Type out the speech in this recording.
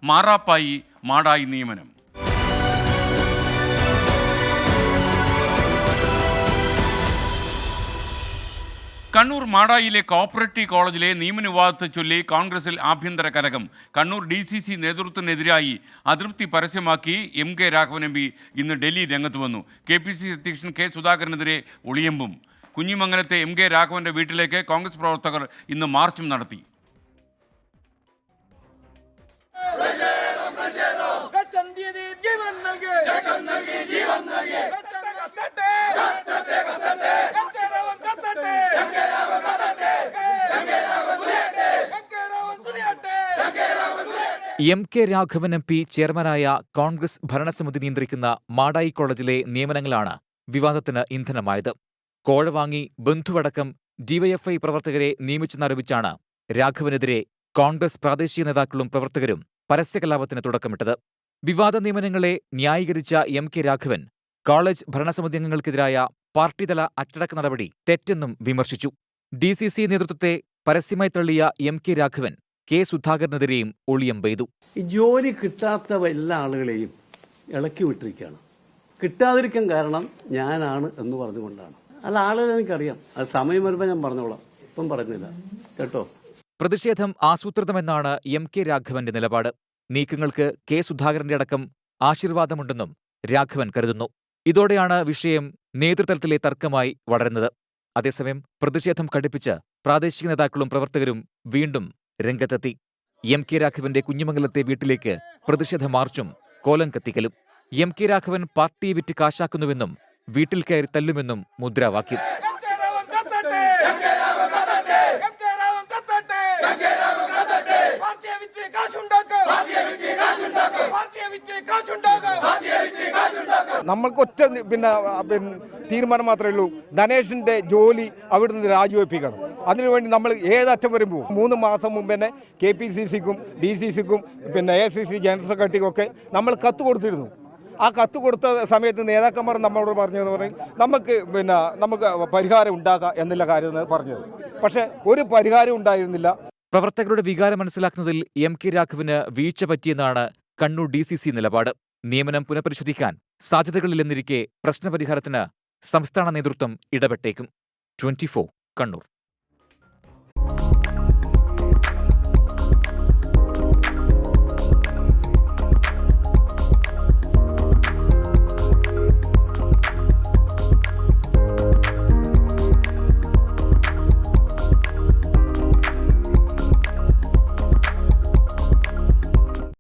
മാറാപ്പായി മാടായി നിയമനം. കണ്ണൂർ മാടായിലെ കോപ്പറേറ്റീവ് കോളേജിലെ നിയമന വിവാദത്തെ ചൊല്ലി കോൺഗ്രസിൽ ആഭ്യന്തര കലഹം. കണ്ണൂർ DCC നേതൃത്വത്തിനെതിരായി അതൃപ്തി പരസ്യമാക്കി MK രാഘവൻ MP ഇന്ന് ഡൽഹി രംഗത്ത് വന്നു. KPCC അധ്യക്ഷൻ K സുധാകരനെതിരെ ഒളിയമ്പും. കുഞ്ഞിമംഗലത്തെ MK രാഘവന്റെ വീട്ടിലേക്ക് കോൺഗ്രസ് പ്രവർത്തകർ ഇന്ന് മാർച്ചും നടത്തി. MK രാഘവൻ MP ചെയർമാനായ കോൺഗ്രസ് ഭരണസമിതി നിയന്ത്രിക്കുന്ന മാടായി കോളേജിലെ നിയമനങ്ങളാണ് വിവാദത്തിന് ഇന്ധനമായത്. കോഴ വാങ്ങി ബന്ധുവടക്കം DYFI പ്രവർത്തകരെ നിയമിച്ചെന്നാരോപിച്ചാണ് രാഘവനെതിരെ കോൺഗ്രസ് പ്രാദേശിക നേതാക്കളും പ്രവർത്തകരും പരസ്യകലാപത്തിന് തുടക്കമിട്ടത്. വിവാദ നിയമനങ്ങളെ ന്യായീകരിച്ച MK രാഘവൻ കോളേജ് ഭരണസമിതി അംഗങ്ങൾക്കെതിരായ പാർട്ടിതല അച്ചടക്ക നടപടി തെറ്റെന്നും വിമർശിച്ചു. DCC നേതൃത്വത്തെ പരസ്യമായി തള്ളിയ MK രാഘവൻ K സുധാകരനെതിരെയും ഒളിയമ്പെയ്തു. ഈ ജോലി കിട്ടാത്ത എല്ലാ ആളുകളെയും ഇളക്കി വിട്ടിരിക്കുകയാണ്. കിട്ടാതിരിക്കാൻ കാരണം ഞാനാണ് എന്ന് പറഞ്ഞുകൊണ്ടാണ്. അല്ല, ആളുകൾ എനിക്കറിയാം. അത് സമയം വരുമ്പോൾ ഞാൻ പറഞ്ഞോളാം. ഇപ്പം പറയുന്നില്ല കേട്ടോ. പ്രതിഷേധം ആസൂത്രിതമെന്നാണ് MK രാഘവന്റെ നിലപാട്. നീക്കങ്ങൾക്ക് K സുധാകരന്റെ അടക്കം ആശീർവാദമുണ്ടെന്നും രാഘവൻ കരുതുന്നു. ഇതോടെയാണ് വിഷയം നേതൃതലത്തിലെ തർക്കമായി വളരുന്നത്. അതേസമയം പ്രതിഷേധം കടുപ്പിച്ച് പ്രാദേശിക നേതാക്കളും പ്രവർത്തകരും വീണ്ടും രംഗത്തെത്തി. MK രാഘവന്റെ കുഞ്ഞിമംഗലത്തെ വീട്ടിലേക്ക് പ്രതിഷേധ മാർച്ചും കോലം കത്തിക്കലും. MK രാഘവൻ പാർട്ടിയെ വിറ്റ് കാശാക്കുന്നുവെന്നും വീട്ടിൽ കയറി തല്ലുമെന്നും മുദ്രാവാക്യം. നമ്മൾക്ക് ഒറ്റ തീരുമാനം മാത്രമേ ഉള്ളൂ. ധനേഷിന്റെ ജോലി അവിടെ നിന്ന് രാജിവെപ്പിക്കണം. അതിനുവേണ്ടി നമ്മൾ ഏതറ്റം വരും പോകും. 3 മാസം മുമ്പ് തന്നെ KPCCക്കും DCCക്കും ACC ജനറൽ സെക്രട്ടറിക്കും ഒക്കെ നമ്മൾ കത്ത് കൊടുത്തിരുന്നു. ആ കത്ത് കൊടുത്ത സമയത്ത് നേതാക്കന്മാർ നമ്മളോട് പറഞ്ഞതെന്ന് പറയും നമുക്ക് പരിഹാരം ഉണ്ടാക്കാം എന്നുള്ള കാര്യം പറഞ്ഞത്. പക്ഷേ ഒരു പരിഹാരം ഉണ്ടായിരുന്നില്ല. പ്രവർത്തകരുടെ വികാരം മനസ്സിലാക്കുന്നതിൽ MK രാഘവന് വീഴ്ച പറ്റിയെന്നാണ് കണ്ണൂർ DCC നിലപാട്. നിയമനം പുനഃപരിശോധിക്കാൻ സാധ്യതകളില്ലെന്നിരിക്കെ പ്രശ്നപരിഹാരത്തിന് സംസ്ഥാന നേതൃത്വം ഇടപെട്ടേക്കും. 24 കണ്ണൂർ.